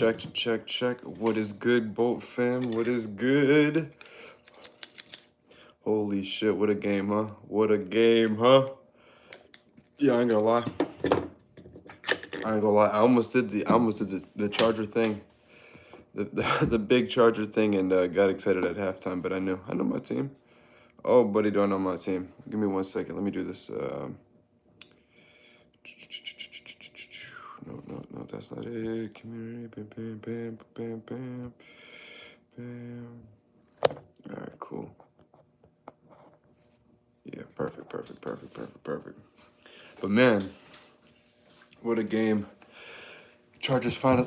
Check. What is good, Bolt fam? What is good? Holy shit, what a game, huh? What a game, huh? Yeah, I ain't gonna lie. I almost did the Charger thing. The big Charger thing and got excited at halftime, but I know my team. Oh, buddy, do I know my team? Give me 1 second. Let me do this. No, that's not it. Community, bam. All right, cool. Yeah, perfect. But man, what a game! Chargers pull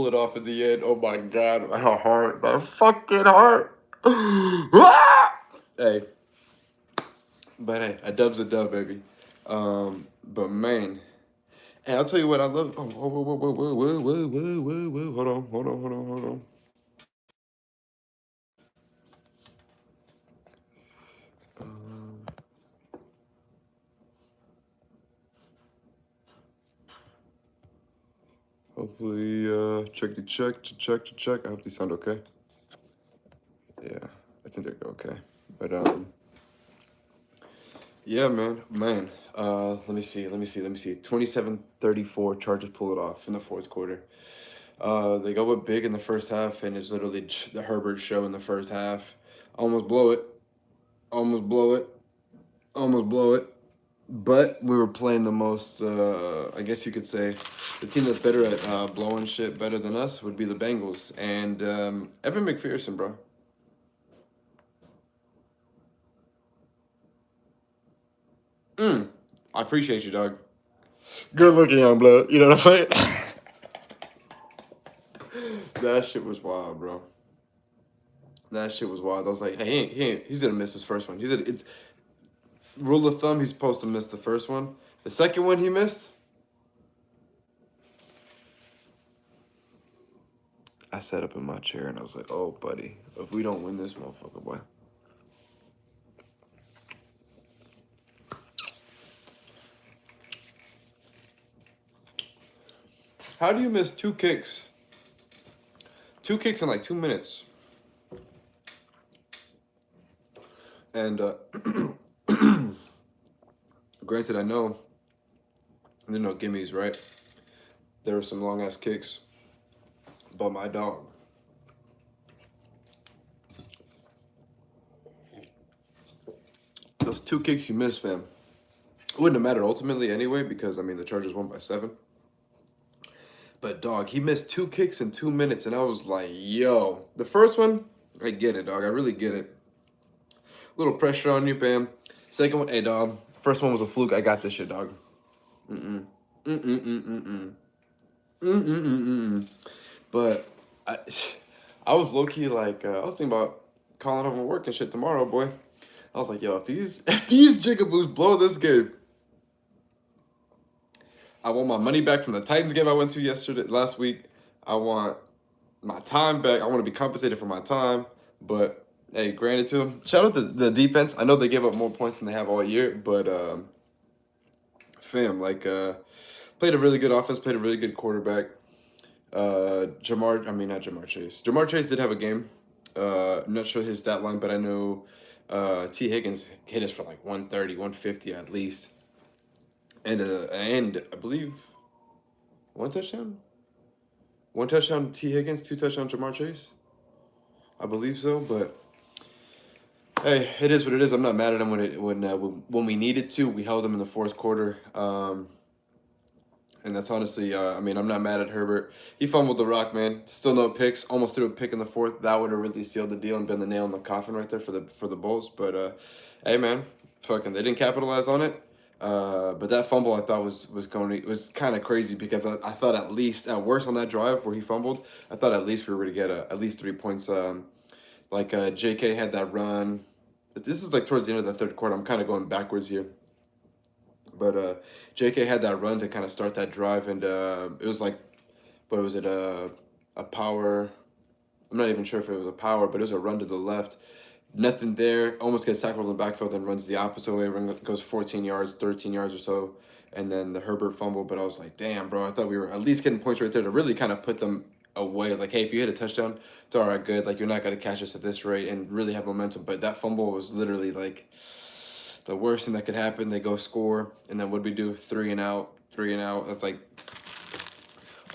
it off at the end. Oh my god, my heart, my fucking heart. Hey, but hey, a dub's a dub, baby. But man, hey, I'll tell you what I love. Oh, whoa. Hold on. Hopefully, check. I hope these sound okay. Yeah, I think they're okay. But yeah, man. Let me see. 27-34. Chargers pull it off in the fourth quarter. They go up big in the first half, and it's literally the Herbert show in the first half. Almost blow it. But we were playing the most, I guess you could say, the team that's better at blowing shit better than us would be the Bengals. And Evan McPherson, bro. I appreciate you, dog. Good looking, young blood. You know what I'm saying? That shit was wild, bro. That shit was wild. I was like, hey, he's gonna miss his first one. It's rule of thumb, he's supposed to miss the first one. The second one he missed, I sat up in my chair and I was like, oh, buddy, if we don't win this motherfucker, boy. How do you miss two kicks? Two kicks in like 2 minutes. And granted, I know there are no gimmies, right? There were some long ass kicks. But my dog. Those two kicks you missed, fam. It wouldn't have mattered ultimately anyway, because I mean the Chargers won by 7. But dog, he missed two kicks in 2 minutes, and I was like, yo. The first one, I get it, dog. I really get it. Little pressure on you, bam. Second one, hey, dog. First one was a fluke. I got this shit, dog. But I was low key like I was thinking about calling over work and shit tomorrow, boy. I was like, yo, if these jigaboos blow this game, I want my money back from the Titans game I went to last week. I want my time back. I want to be compensated for my time. But hey, granted to them. Shout out to the defense. I know they gave up more points than they have all year, but fam, like played a really good offense, played a really good quarterback. Not Jamar Chase. Jamar Chase did have a game. I'm not sure his stat line, but I know T. Higgins hit us for like 130, 150 at least. And I believe one touchdown? One touchdown T. Higgins, 2 touchdowns Jamar Chase. I believe so, but hey, it is what it is. I'm not mad at him when we needed to. We held him in the fourth quarter. And that's honestly, I'm not mad at Herbert. He fumbled the rock, man. Still no picks. Almost threw a pick in the fourth. That would have really sealed the deal and been the nail in the coffin right there for the Bulls. But hey, man, fucking, they didn't capitalize on it. But that fumble I thought was kind of crazy, because I thought at least at worst on that drive where he fumbled, I thought at least we were gonna get at least 3 points. J.K. had that run. This is like towards the end of the third quarter. I'm kind of going backwards here. But J.K. had that run to kind of start that drive, and it was like, what was it, a power? I'm not even sure if it was a power, but it was a run to the left. Nothing there. Almost gets tackled in the backfield and runs the opposite way. Goes 14 yards, 13 yards or so. and then the Herbert fumble. But I was like, damn, bro, I thought we were at least getting points right there to really kind of put them away. Like, hey, if you hit a touchdown, it's all right, good. Like, you're not gonna catch us at this rate and really have momentum. But that fumble was literally like the worst thing that could happen. They go score, and then what'd we do? 3 and out, 3 and out. That's like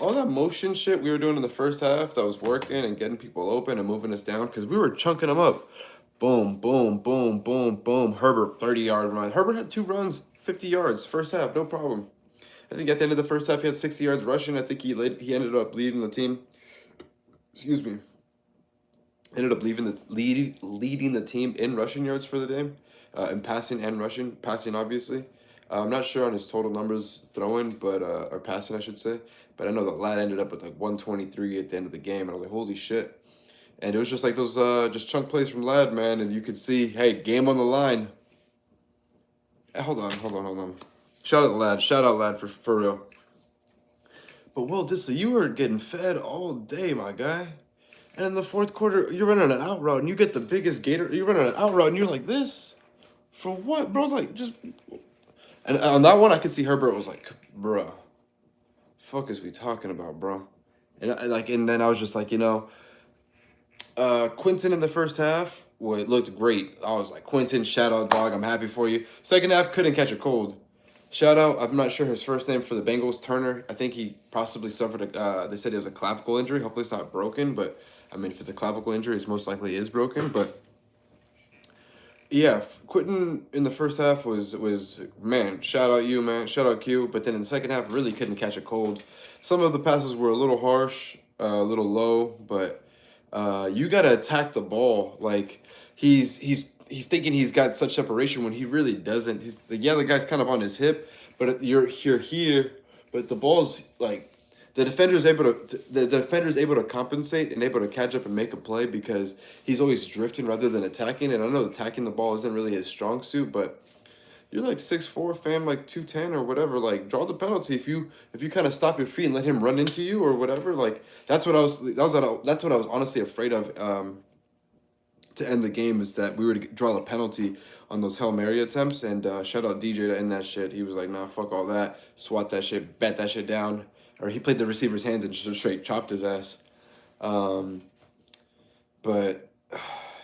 all that motion shit we were doing in the first half that was working and getting people open and moving us down because we were chunking them up. Boom, boom, boom, boom, boom. Herbert, 30-yard run. Herbert had 2 runs, 50 yards, first half, no problem. I think at the end of the first half, he had 60 yards rushing. I think he ended up leading the team. Excuse me. Ended up leading the team in rushing yards for the day, in passing and rushing. Passing, obviously. I'm not sure on his total numbers throwing, but or passing, I should say. But I know that lad ended up with like 123 at the end of the game, and I was like, holy shit. And it was just like those just chunk plays from lad, man, and you could see, hey, game on the line. Hey, hold on. Shout out lad for real. But Will Disley, you were getting fed all day, my guy. And in the fourth quarter, you're running an out route, and you get the biggest gator. You're running an out route, and you're like this, for what, bro? Like just. And on that one, I could see Herbert was like, bruh, fuck is we talking about, bro? And then I was just like, Quentin in the first half, well, it looked great. I was like, Quentin, shout out, dog. I'm happy for you. Second half, couldn't catch a cold. Shout out, I'm not sure his first name for the Bengals, Turner. I think he possibly suffered they said it was a clavicle injury. Hopefully it's not broken, but I mean, if it's a clavicle injury, it's most likely is broken, but yeah, Quentin in the first half was man, shout out you, man, shout out Q. But then in the second half, really couldn't catch a cold. Some of the passes were a little harsh, a little low, but you gotta attack the ball. Like he's thinking he's got such separation when he really doesn't. He's like, yeah, the guy's kind of on his hip, but you're here, but the ball's like the defender's able to compensate and able to catch up and make a play because he's always drifting rather than attacking. And I know attacking the ball isn't really his strong suit, but you're like 6'4", fam, like 210 or whatever. Like draw the penalty if you kind of stop your feet and let him run into you or whatever. Like that's what I was honestly afraid of to end the game, is that we were to draw a penalty on those Hail Mary attempts. And shout out DJ to end that shit. He was like, nah, fuck all that, swat that shit, bat that shit down. Or he played the receiver's hands and just straight chopped his ass. But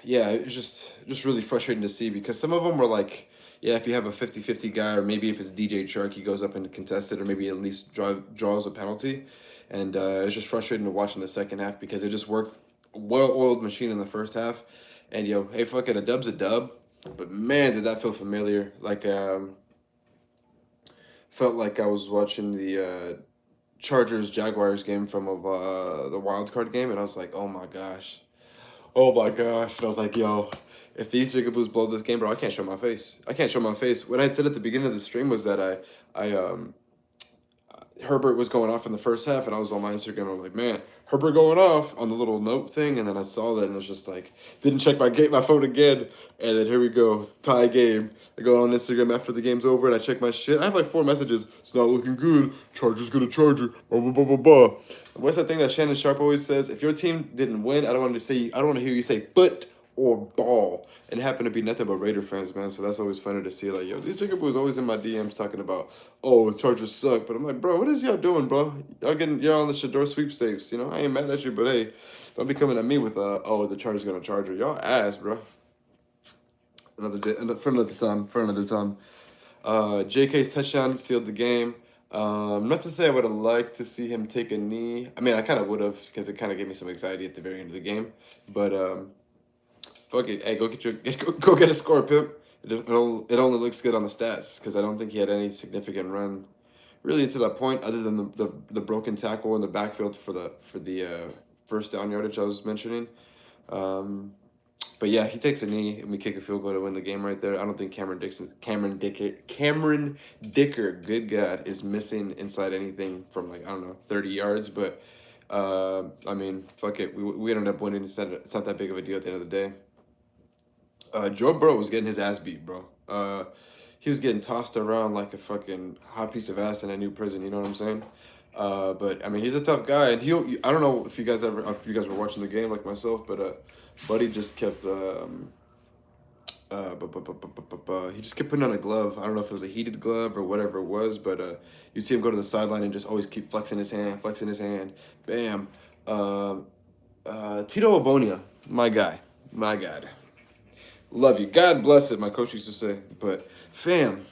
yeah, it was just really frustrating to see because some of them were like, yeah, if you have a 50-50 guy, or maybe if it's DJ Chark, he goes up and contests it, or maybe at least draws a penalty. And it's just frustrating to watch in the second half because it just worked, well-oiled machine in the first half. And hey, fuck it, a dub's a dub. But man, did that feel familiar. Like, felt like I was watching the Chargers-Jaguars game from the wild card game, and I was like, oh my gosh. And I was like, yo, if these Jigaboos blow this game, bro, I can't show my face. What I had said at the beginning of the stream was that Herbert was going off in the first half, and I was on my Instagram, I was like, man, Herbert going off on the little note thing, and then I saw that, and it was just like, didn't check my phone again, and then here we go, tie game. I go on Instagram after the game's over, and I check my shit. I have like 4 messages. It's not looking good. Chargers gonna Charger. Blah blah blah blah blah. What's that thing that Shannon Sharp always says? If your team didn't win, I don't want to hear you say foot or ball. And it happened to be nothing but Raider fans, man. So that's always funny to see. Like, yo, these Jigaboos always in my DMs talking about, oh, the Chargers suck. But I'm like, bro, what is y'all doing, bro? You're on the Shador sweepstakes. I ain't mad at you, but hey, don't be coming at me with oh, the Chargers gonna Charger. Y'all ass, bro. Another day, for another time. JK's touchdown sealed the game. Not to say I would have liked to see him take a knee. I mean, I kind of would have because it kind of gave me some anxiety at the very end of the game. But fuck it. Hey, go get a score, pimp. It only looks good on the stats because I don't think he had any significant run really to that point other than the broken tackle in the backfield for the first down yardage I was mentioning. But yeah, he takes a knee and we kick a field goal to win the game right there. I don't think Cameron Dicker, good God, is missing inside anything from like, I don't know, 30 yards. But I mean, fuck it. We ended up winning. It's not that big of a deal at the end of the day. Joe Burrow was getting his ass beat, bro. He was getting tossed around like a fucking hot piece of ass in a new prison. You know what I'm saying? But I mean, he's a tough guy, and I don't know if you guys were watching the game like myself, but Buddy just kept He just kept putting on a glove. I don't know if it was a heated glove or whatever it was, but you'd see him go to the sideline and just always keep flexing his hand, flexing his hand. Bam. Tito Abonia, my guy, my God. Love you. God bless it, my coach used to say. But, fam,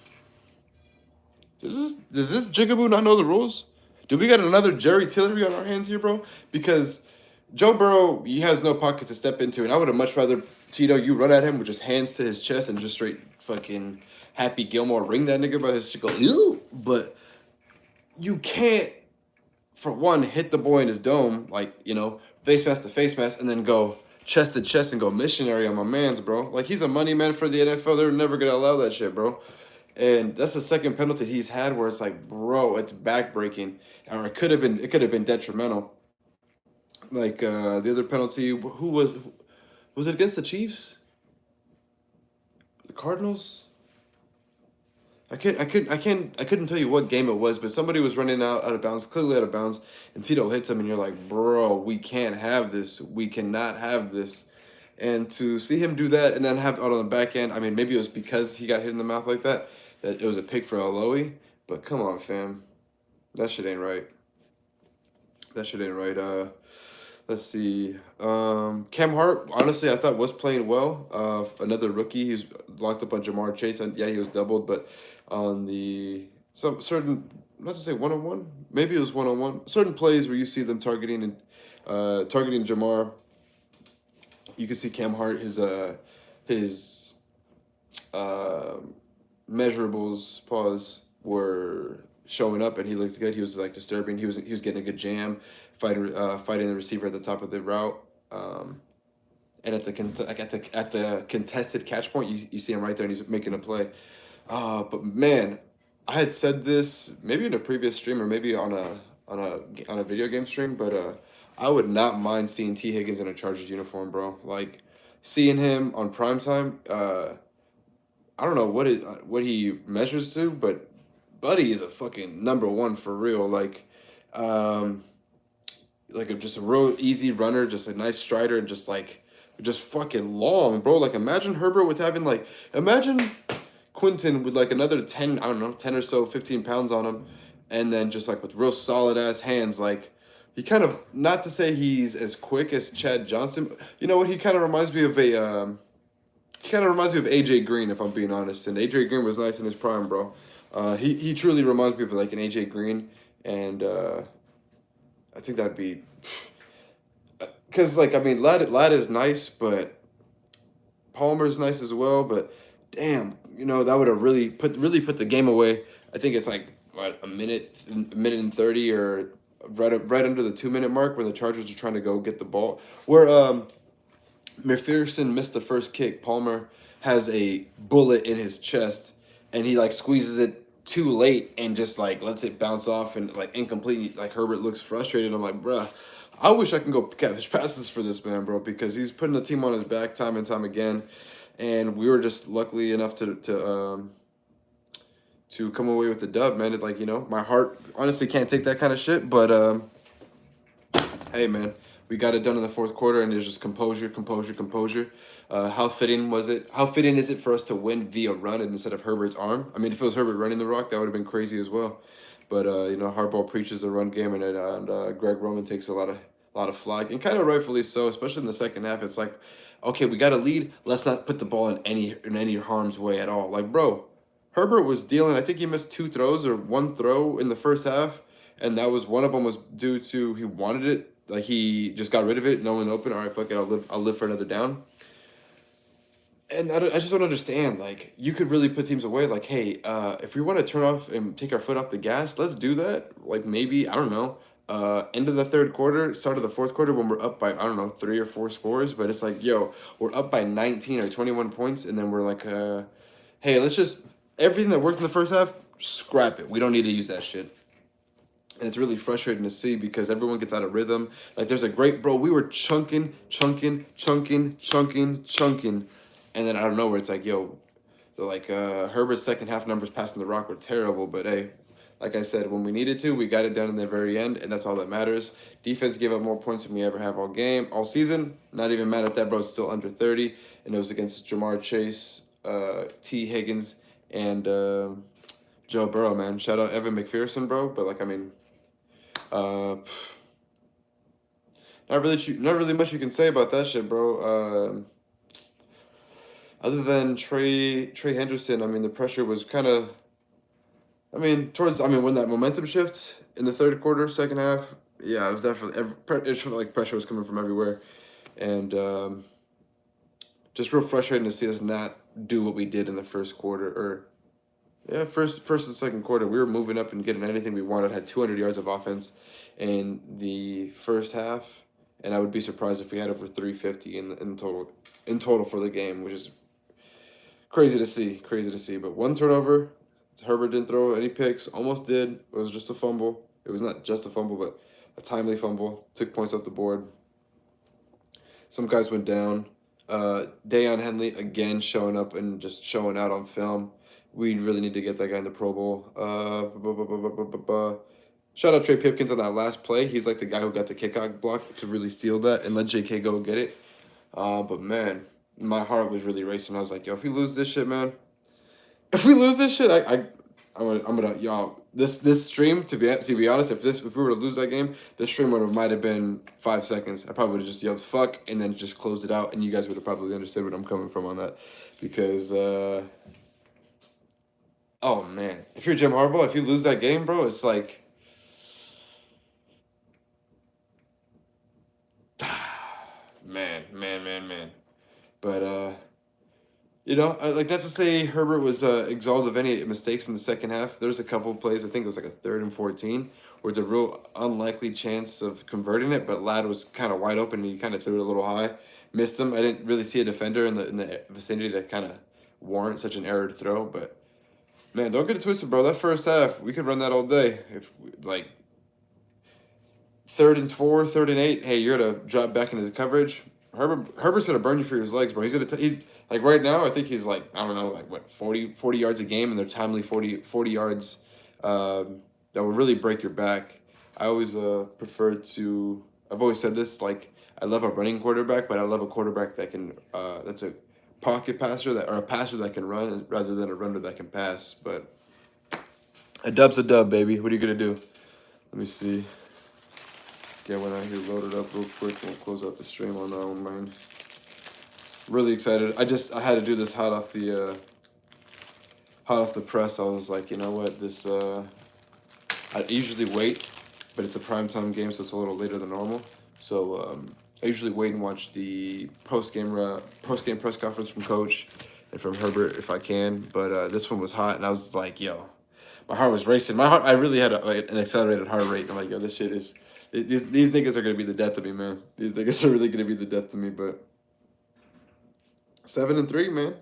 does this Jigaboo not know the rules? Do we got another Jerry Tillery on our hands here, bro? Because Joe Burrow, he has no pocket to step into, and I would have much rather, Tito, you run at him with just hands to his chest and just straight fucking Happy Gilmore ring that nigga by his go. Ew. But you can't, for one, hit the boy in his dome, like, you know, face mask to face mask, and then go chest to chest and go missionary on my man's, bro. Like, he's a money man for the NFL. They're never going to allow that shit, bro. And that's the second penalty he's had where it's like, bro, it's backbreaking. Or it could have been detrimental. Like the other penalty, who was it against the Chiefs? The Cardinals? I couldn't tell you what game it was, but somebody was running out of bounds, clearly out of bounds, and Tito hits him, and you're like, bro, we can't have this. We cannot have this. And to see him do that and then have it on the back end, I mean, maybe it was because he got hit in the mouth like that it was a pick for Aloe, but come on, fam. That shit ain't right. That shit ain't right. Let's see. Cam Hart, honestly, I thought was playing well. Another rookie. He's locked up on Jamar Chase, and yeah, he was doubled, but on some certain, not to say one-on-one, maybe it was one-on-one. Certain plays where you see them targeting Jamar. You can see Cam Hart, his measurables were showing up, and he looked good. He was like disturbing. He was getting a good jam, fighting the receiver at the top of the route. And at the contested catch point, you see him right there, and he's making a play. But man, I had said this maybe in a previous stream or maybe on a video game stream, but I would not mind seeing T. Higgins in a Chargers uniform, bro. Like seeing him on primetime. I don't know what he measures to, but Buddy is a fucking number one for real. Like just a real easy runner, just a nice strider, and just fucking long, bro. Like imagine Herbert with imagine Quinton with like another 10, I don't know, 10 or so, 15 pounds on him, and then just like with real solid ass hands, like he kind of, not to say he's as quick as Chad Johnson. You know what? He kind of reminds me of AJ Green, if I'm being honest. And AJ Green was nice in his prime, bro. He truly reminds me of like an AJ Green, and I think that'd be, because like I mean, Ladd is nice, but Palmer's nice as well. But damn, you know that would have really put the game away. I think it's like what, a minute and 30, or right under the 2-minute mark when the Chargers are trying to go get the ball. Where McPherson missed the first kick, Palmer has a bullet in his chest, and he like squeezes it too late and just like lets it bounce off and like incomplete. Like Herbert looks frustrated. I'm like, bruh, I wish I can go catch passes for this man, bro, because he's putting the team on his back time and time again, and we were just lucky enough to come away with the dub, man. It's like, you know, my heart honestly can't take that kind of shit, but hey, man. We got it done in the fourth quarter, and there's just composure. How fitting was it? How fitting is it for us to win via run instead of Herbert's arm? I mean, if it was Herbert running the rock, that would have been crazy as well. But you know, Harbaugh preaches the run game, and Greg Roman takes a lot of flack, and kind of rightfully so, especially in the second half. It's like, okay, we got a lead. Let's not put the ball in any harm's way at all. Like, bro, Herbert was dealing. I think he missed 2 throws or 1 throw in the first half, and that was one of them was due to he wanted it. Like, he just got rid of it. No one open. All right, fuck it. I'll live for another down. And I just don't understand. Like, you could really put teams away. Like, hey, if we want to turn off and take our foot off the gas, let's do that. Like, maybe, I don't know, end of the third quarter, start of the fourth quarter when we're up by, I don't know, 3 or 4 scores. But it's like, yo, we're up by 19 or 21 points. And then we're like, hey, let's just, everything that worked in the first half, scrap it. We don't need to use that shit. And it's really frustrating to see because everyone gets out of rhythm. Like, there's a great, bro, we were chunking. And then out of nowhere, it's like, yo, like Herbert's second half numbers passing the rock were terrible. But hey, like I said, when we needed to, we got it done in the very end. And that's all that matters. Defense gave up more points than we ever have all season. Not even mad at that, bro. It's still under 30. And it was against Jamar Chase. T. Higgins, and Joe Burrow, man. Shout out Evan McPherson, bro. But like, I mean, uh, not really much you can say about that shit, bro. Other than Trey Henderson, I mean, the pressure was kind of. I mean, when that momentum shift in the third quarter, second half, yeah, it was definitely. It felt like pressure was coming from everywhere, and just real frustrating to see us not do what we did in the first quarter, or yeah, first and second quarter. We were moving up and getting anything we wanted. Had 200 yards of offense in the first half, and I would be surprised if we had over 350 in total for the game, which is crazy to see. Crazy to see. But one turnover. Herbert didn't throw any picks. Almost did. It was just a fumble. It was not just a fumble, but a timely fumble. Took points off the board. Some guys went down. Deion Henley again showing up and just showing out on film. We really need to get that guy in the Pro Bowl. Shout out Trey Pipkins on that last play. He's like the guy who got the kickoff block to really seal that and let JK go get it. But man, my heart was really racing. I was like, yo, if we lose this shit, man, if we lose this shit, I'm gonna y'all this stream to be honest, if we were to lose that game, this stream might have been 5 seconds. I probably would have just yelled fuck and then just closed it out, and you guys would have probably understood where I'm coming from on that, because oh man, if you're Jim Harbaugh, if you lose that game, bro, it's like man. But like, not to say Herbert was exalted of any mistakes in the second half. There's a couple of plays, I think it was like a 3rd and 14, where it's a real unlikely chance of converting it, but Ladd was kind of wide open and he kind of threw it a little high. Missed him. I didn't really see a defender in the vicinity that kind of warrant such an error to throw, but man, don't get it twisted, bro. That first half, we could run that all day. If, like, 3rd and 4, 3rd and 8, hey, you're gonna drop back into the coverage. Herbert's gonna burn you for his legs, bro. He's like, right now, I think he's like, I don't know, like what, 40 yards a game, and they're timely 40 yards that will really break your back. I always I've always said this, like, I love a running quarterback, but I love a quarterback that can that's a pocket passer, or a passer that can run rather than a runner that can pass. But a dub's a dub, baby. What are you gonna do? Let me see. Get one out here loaded up real quick. We'll close out the stream on that one, man. Really excited. I had to do this hot off the press. I was like, you know what, this I usually wait, but it's a primetime game, so it's a little later than normal. So I usually wait and watch the post game press conference from Coach and from Herbert if I can. But this one was hot, and I was like, yo, my heart was racing. I really had an accelerated heart rate. I'm like, yo, this shit is. These niggas are gonna be the death of me, man. These niggas are really gonna be the death of me. But 7-3, man.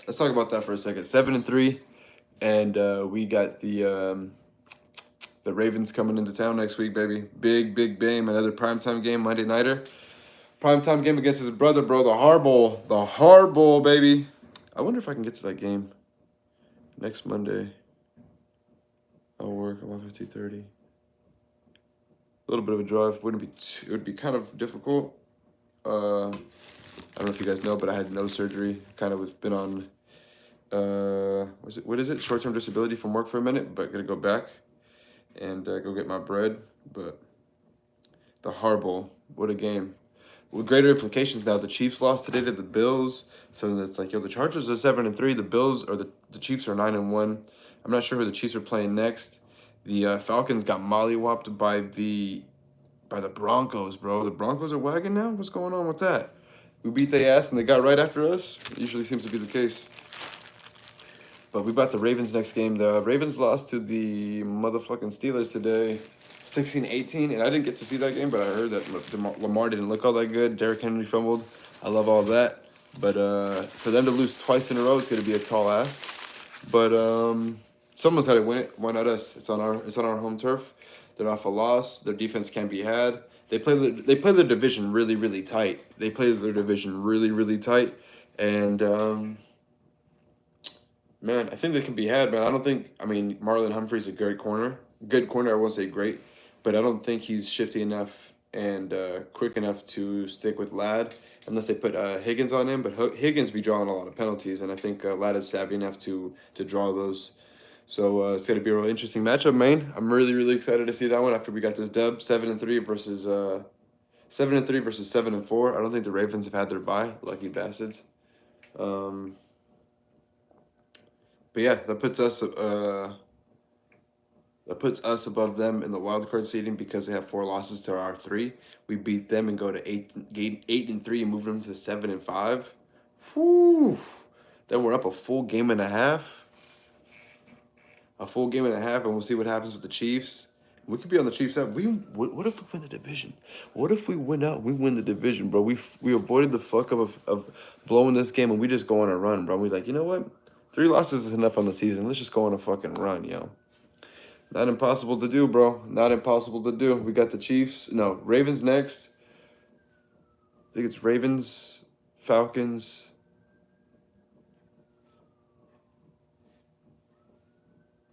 Let's talk about that for a second. 7-3, and we got the Ravens coming into town next week, baby. Big game. Another primetime game, Monday nighter. Primetime game against his brother, bro. The Hard Bowl, baby. I wonder if I can get to that game next Monday. I'll work 11:30. A little bit of a drive. It would be kind of difficult. I don't know if you guys know, but I had nose surgery. Kind of been on what is it? Short-term disability from work for a minute, but gonna go back and go get my bread. But the Hard Bowl, what a game. With greater implications now. The Chiefs lost today to the Bills, so it's like, yo, the Chargers are 7-3. The Bills or the Chiefs are 9-1. I'm not sure who the Chiefs are playing next. The Falcons got mollywopped by the Broncos, bro. The Broncos are wagging now? What's going on with that? We beat their ass and they got right after us? Usually seems to be the case. But we got the Ravens next game. The Ravens lost to the motherfucking Steelers today, 16-18. And I didn't get to see that game, but I heard that Lamar didn't look all that good. Derrick Henry fumbled. I love all that. But for them to lose twice in a row, it's going to be a tall ask. But someone's got to win it. Why not us? It's on our home turf. They're off a loss. Their defense can't be had. They play their division really, really tight. And man, I think they can be had, man. I mean, Marlon Humphrey's a great corner. Good corner, I won't say great, but I don't think he's shifty enough and quick enough to stick with Ladd, unless they put Higgins on him. But Higgins be drawing a lot of penalties, and I think Ladd is savvy enough to draw those. So it's gonna be a real interesting matchup, man. I'm really excited to see that one after we got this dub 7-3 versus 7-3 versus 7-4. I don't think the Ravens have had their bye, lucky bastards. But yeah, that puts us above them in the wild card seeding because they have 4 losses to our 3. We beat them and go to 8-3 and move them to 7-5. Whew. Then we're up a full game and a half. And we'll see what happens with the Chiefs. We could be on the Chiefs side. What if we win the division? What if we win out? We win the division, bro. We avoided the fuck of blowing this game, and we just go on a run, bro. We're like, you know what? 3 losses is enough on the season. Let's just go on a fucking run, yo. Not impossible to do, bro. Not impossible to do. We got the Chiefs. No, Ravens next. I think it's Ravens, Falcons.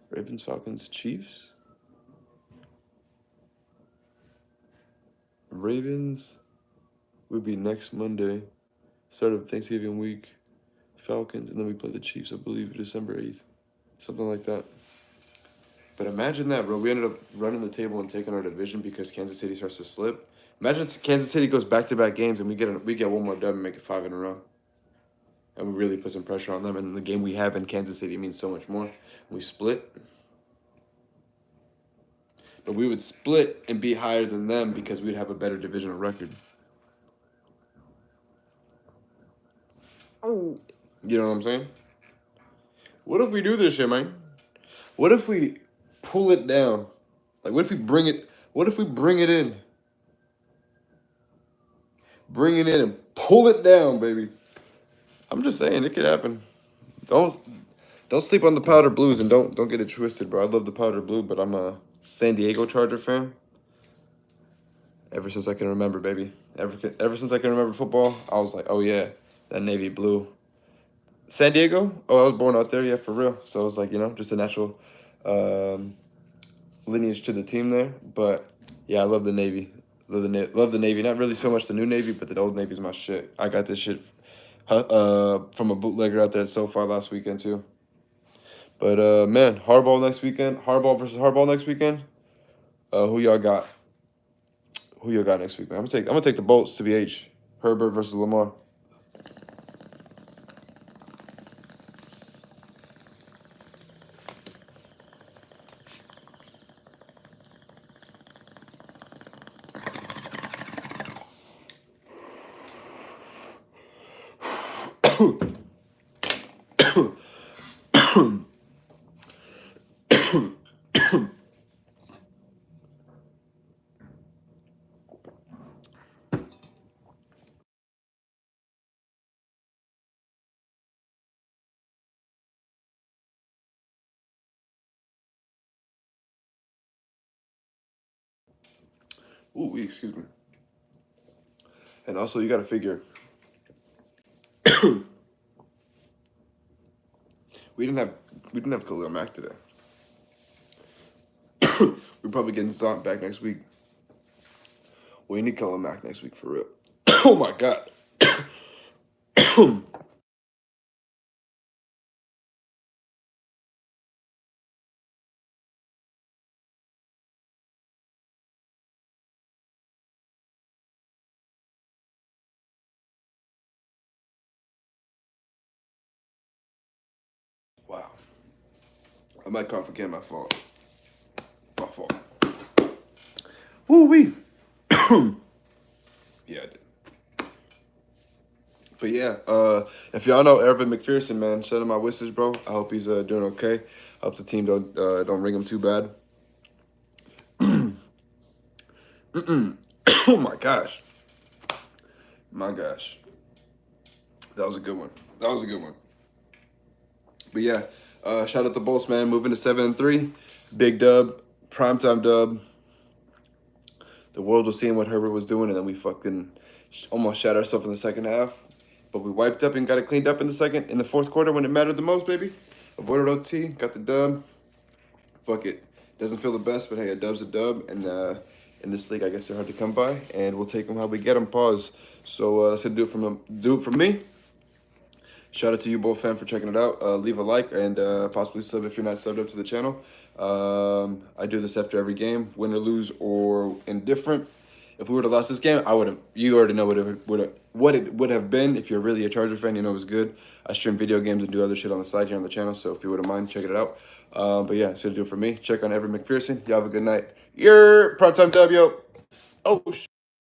Ravens, Falcons, Chiefs. Ravens would be next Monday, start of Thanksgiving week. Falcons, and then we play the Chiefs, I believe, December 8th. Something like that. But imagine that, bro. We ended up running the table and taking our division because Kansas City starts to slip. Imagine Kansas City goes back-to-back games and we get one more dub and make it 5 in a row. And we really put some pressure on them. And the game we have in Kansas City means so much more. We split. But we would split and be higher than them because we'd have a better divisional record. Oh. You know what I'm saying? What if we do this shit, man? What if we pull it down? Like, what if we bring it in? Bring it in and pull it down, baby. I'm just saying, it could happen. Don't sleep on the powder blues and don't get it twisted, bro. I love the powder blue, but I'm a San Diego Charger fan. Ever since I can remember, baby. Ever since I can remember football, I was like, oh yeah, that navy blue. San Diego? Oh, I was born out there, yeah, for real. So it was like, just a natural lineage to the team there. But yeah, I love the Navy. Love the Navy. Not really so much the new Navy, but the old Navy's my shit. I got this shit from a bootlegger out there at SoFi last weekend too. But man, Hardball next weekend. Hardball versus Hardball next weekend. Who y'all got? Who y'all got next week, man? I'm gonna take the Bolts to BH. Herbert versus Lamar. Ooh, excuse me. And also, you got to figure we didn't have Khalil Mack today. We're probably getting Zont back next week. We need Khalil Mack next week for real. Oh my god. Wow. I might cough again. My fault. My fault. Woo wee. Yeah, I did. But yeah, if y'all know Evan McPherson, man, send him my wishes, bro. I hope he's doing okay. I hope the team don't ring him too bad. Oh my gosh. My gosh. That was a good one. But yeah, shout out to Bolts, man. Moving to 7-3. Big dub. Primetime dub. The world was seeing what Herbert was doing, and then we fucking almost shot ourselves in the second half. But we wiped up and got it cleaned up in the fourth quarter when it mattered the most, baby. Avoided OT, got the dub. Fuck it. Doesn't feel the best, but hey, a dub's a dub. And in this league. I guess they're hard to come by, and we'll take them how we get them. Pause. So that's gonna do it from them. Do it from me. Shout out to you both, fam, for checking it out. Leave a like and possibly sub if you're not subbed up to the channel. I do this after every game, win or lose or indifferent. If we would have lost this game, I would have. You already know what it would have been. If you're really a Charger fan, you know it was good. I stream video games and do other shit on the side here on the channel. So if you wouldn't mind, check it out. But yeah, that's gonna do it for me. Check on Every McPherson. Y'all have a good night. Primetime W. Oh.